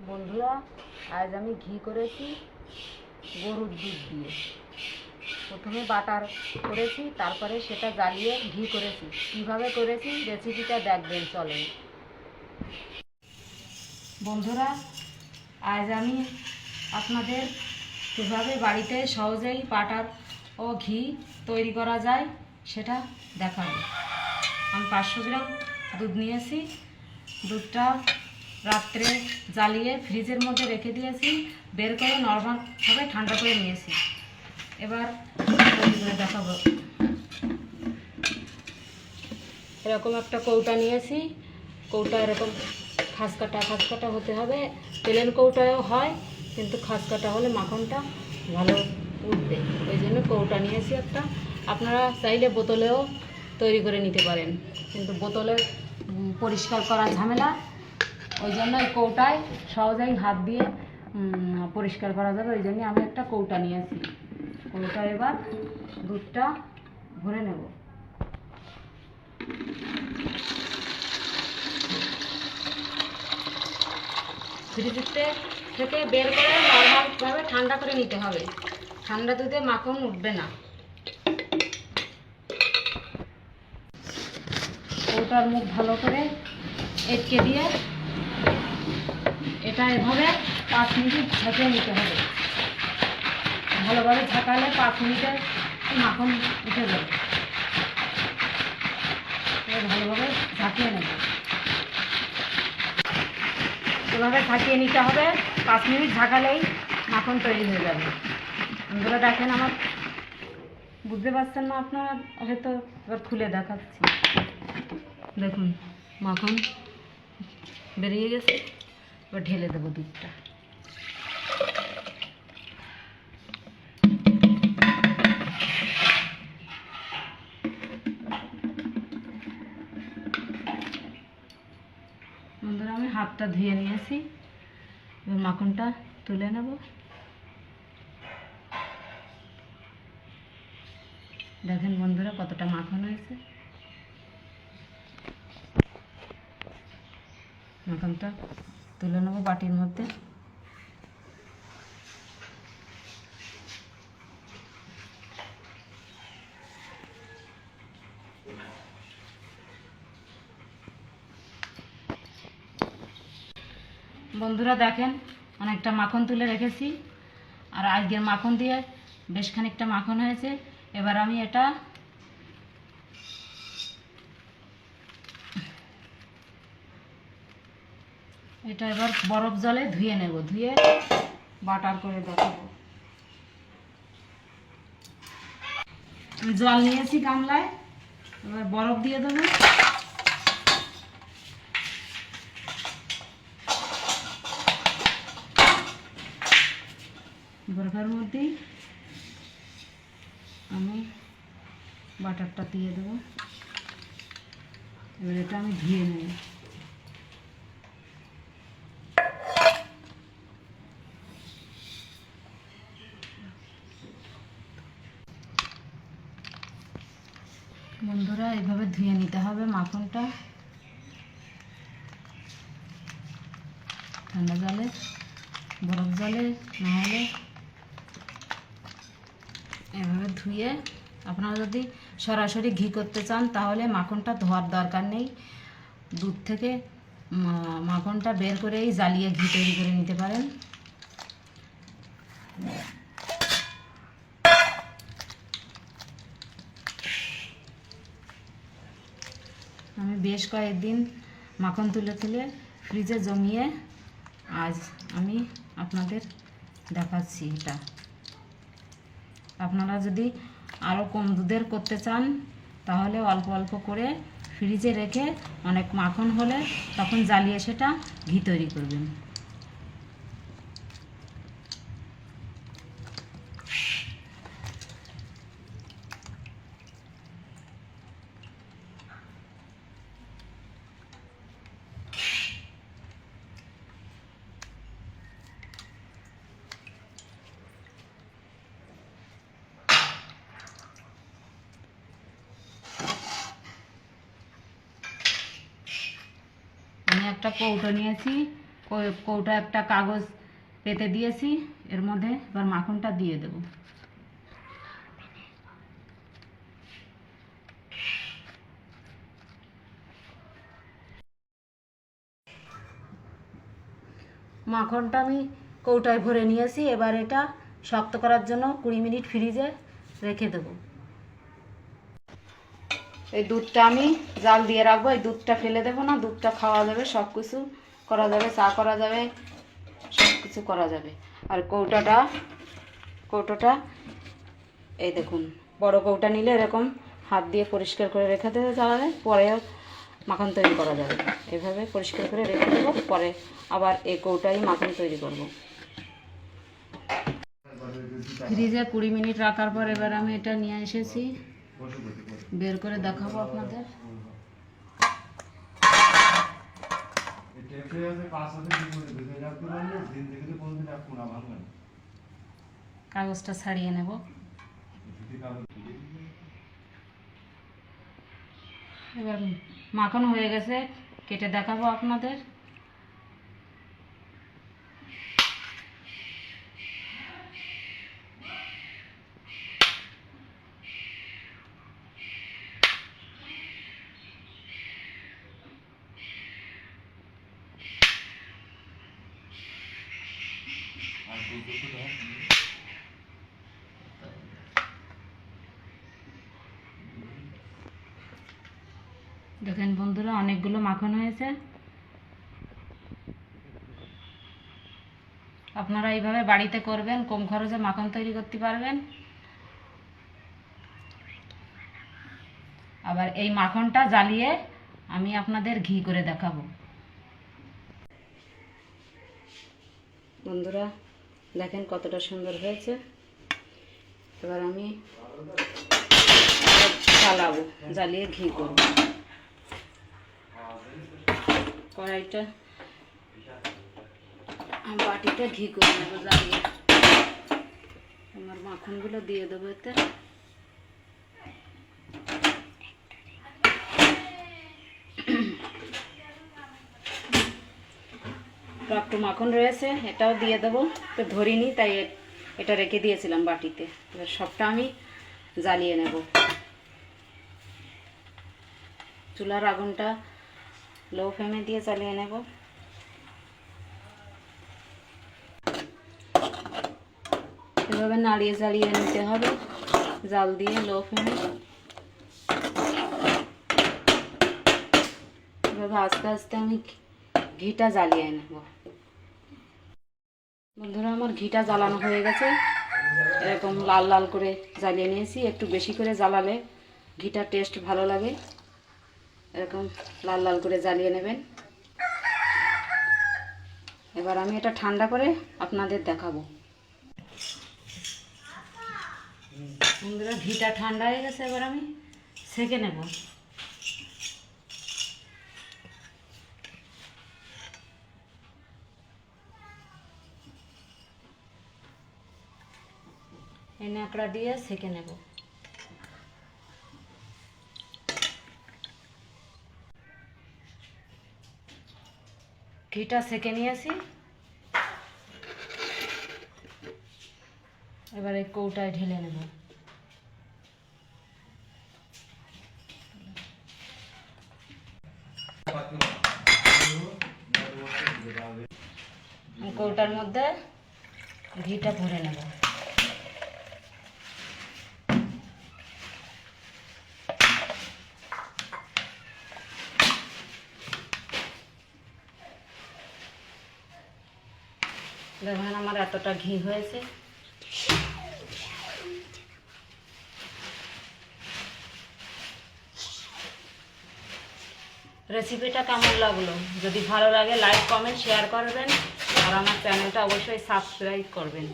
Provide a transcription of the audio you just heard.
বন্ধুরা, আজ আমি ঘি করেছি গরুর দুধ দিয়ে। প্রথমে বাটার করেছি, তারপরে সেটা জ্বালিয়ে ঘি করেছি। কীভাবে করেছি রেসিপিটা দেখবেন, চলেন। বন্ধুরা, আজ আমি আপনাদের কীভাবে বাড়িতে সহজেই বাটার ও ঘি তৈরি করা যায় সেটা দেখাবো। আমি 500 গ্রাম দুধ নিয়েছি। দুধটা রাত্রে জ্বালিয়ে ফ্রিজের মধ্যে রেখে দিয়েছি, বের করে নরমালভাবে ঠান্ডা করে নিয়েছি। এবার তৈরি করে দেখাবো। এরকম একটা কৌটা নিয়েছি। কৌটা এরকম খাসকাটা হতে হবে। প্লেন কৌটায়ও হয়, কিন্তু খাসকাটা হলে মাখনটা ভালো উঠবে। ওই জন্য কৌটা নিয়েছি একটা। আপনারা চাইলে বোতলেও তৈরি করে নিতে পারেন, কিন্তু বোতলে পরিষ্কার করা ঝামেলা। ওই জন্য এই কৌটায় সহজেই হাত দিয়ে পরিষ্কার করা যাবে। ওই জন্য আমি একটা কৌটা নিয়েছি। কৌটা এবার দুধটা ভরে নেব। ফ্রিজে থেকে বের করে নরমালভাবে ঠান্ডা করে নিতে হবে। ঠান্ডা দুধে মাখন উঠবে না। কৌটার মুখ ভালো করে এঁটকে দিয়ে এটা এভাবে 5 মিনিট ঝাঁকিয়ে নিতে হবে। ভালোভাবে ঝাঁকালে 5 মিনিটে মাখন উঠে যাবে। ভালোভাবে ঝাঁকিয়ে নেব। এভাবে ঝাঁকিয়ে নিতে হবে। 5 মিনিট ঝাঁকালেই মাখন তৈরি হয়ে যাবে। বন্ধুরা দেখেন, আমার বুঝতে পারছেন না আপনারা হয়তো, এবার খুলে দেখাচ্ছি। দেখুন, মাখন বেরিয়ে গেছে। এবার ঢেলে দেবো দুধটা। বন্ধুরা, আমি হাতটা ধুয়ে নিয়েছি। এবার মাখনটা তুলে নেব। দেখেন বন্ধুরা, কতটা মাখন হয়েছে। মাখনটা তুলে নেব বাটির মধ্যে। বন্ধুরা দেখেন, অনেকটা মাখন তুলে রেখেছি। আর আজকের মাখন দিয়ে বেশ খানিকটা মাখন হয়েছে। এবার আমি এটা এবার বরফ জলে ধুয়ে নেব। ধুয়ে বাটার করে দেখাবো। আমি জল নিয়েছি গামলায়। এবার বরফ দিয়ে দেবো। বরফের মধ্যেই আমি বাটারটা দিয়ে দেবো। এবার এটা আমি ধুয়ে নেব। বন্ধুরা, এইভাবে ধুয়ে নিতে হবে মাখনটা ঠান্ডা জলে, বরফ জলে না হলে। এভাবে ধুয়ে, আপনারা যদি সরাসরি ঘি করতে চান তাহলে মাখনটা ধোয়ার দরকার নেই। দুধ থেকে মাখনটা বের করেই জ্বালিয়ে ঘি তৈরি করে নিতে পারেন। আমি বেশ কয়েকদিন মাখন তুলে তুলে ফ্রিজে জমিয়ে আজ আমি আপনাদের দেখাচ্ছি এটা। আপনারা যদি আরও কম দুধের করতে চান তাহলে অল্প অল্প করে ফ্রিজে রেখে অনেক মাখন হলে তখন জ্বালিয়ে সেটা ঘি তৈরি করবেন। আমি একটা কৌটো নিয়েছি। কৌটা একটা কাগজ পেতে দিয়েছি, এর মধ্যে এবার মাখনটা দিয়ে দেব। মাখনটা আমি কৌটায় ভরে নিয়েছি, এবার এটা শক্ত করার জন্য 20 মিনিট ফ্রিজে রেখে দেবো। এই দুধটা আমি জাল দিয়ে রাখবো, এই দুধটা ফেলে দেবো না, দুধটা খাওয়া যাবে, সব কিছু করা যাবে, চা করা যাবে, সব কিছু করা যাবে। আর কৌটোটা এই দেখুন, বড় কৌটা নিলে এরকম হাত দিয়ে পরিষ্কার করে রেখে দেওয়া যাবে, পরেও মাখন তৈরি করা যাবে। এভাবে পরিষ্কার করে রেখে দেবো, পরে আবার এই কৌটায় মাখন তৈরি করব। ফ্রিজে 20 মিনিট রাখার পর এবার আমি এটা নিয়ে এসেছি, বের করে দেখাবো আপনাদের। কাগজটা ছাড়িয়ে নেব। এবার মাখন হয়ে গেছে, কেটে দেখাবো আপনাদের। দেখেন বন্ধুরা, অনেকগুলো মাখন হয়েছে। আপনারা এইভাবে বাড়িতে করবেন, কম খরচে মাখন তৈরি করতে পারবেন। আবার এই মাখনটা জ্বালিয়ে আমি আপনাদের ঘি করে দেখাবো। বন্ধুরা দেখেন কতটা সুন্দর হয়েছে। এবার আমি জ্বালাবো, জ্বালিয়ে ঘি করব। কড়াইটা বাটিটা ঘি করে নেবো জ্বালিয়ে। আমার মাখনগুলো দিয়ে দেবো এতে। একটু মাখন রয়েছে, এটাও দিয়ে দেবো। তো ধরিনি, তাই এটা রেখে দিয়েছিলাম বাটিতে। এবার সবটা আমি জ্বালিয়ে নেব। চুলার আগুনটা লো ফ্লেমে দিয়ে জ্বালিয়ে নেব। এভাবে নাড়িয়ে জ্বালিয়ে নিতে হবে, জাল দিয়ে লো ফ্লেমে। এভাবে আস্তে আস্তে আমি ঘিটা জ্বালিয়ে নেব। বন্ধুরা আমার ঘিটা জ্বালানো হয়ে গেছে, এরকম লাল লাল করে জ্বালিয়ে নিয়েছি। একটু বেশি করে জ্বালালে ঘিটার টেস্ট ভালো লাগে। এরকম লাল লাল করে জ্বালিয়ে নেবেন। এবার আমি এটা ঠান্ডা করে আপনাদের দেখাবো। বন্ধুরা ঘিটা ঠান্ডা হয়ে গেছে, এবার আমি সেঁকে নেব। এই ন্যাকড়া দিয়ে সেঁকে নেব। ঘিটা সেঁকে নিয়েছি, এবার এই কৌটায় ঢেলে নেব। কৌটার মধ্যে ঘিটা ভরে নেব। দেখেন আমার এতটা ঘি হয়েছে। রেসিপিটা কেমন লাগলো? যদি ভালো লাগে লাইক কমেন্ট শেয়ার করবেন, আর আমার চ্যানেলটা অবশ্যই সাবস্ক্রাইব করবেন।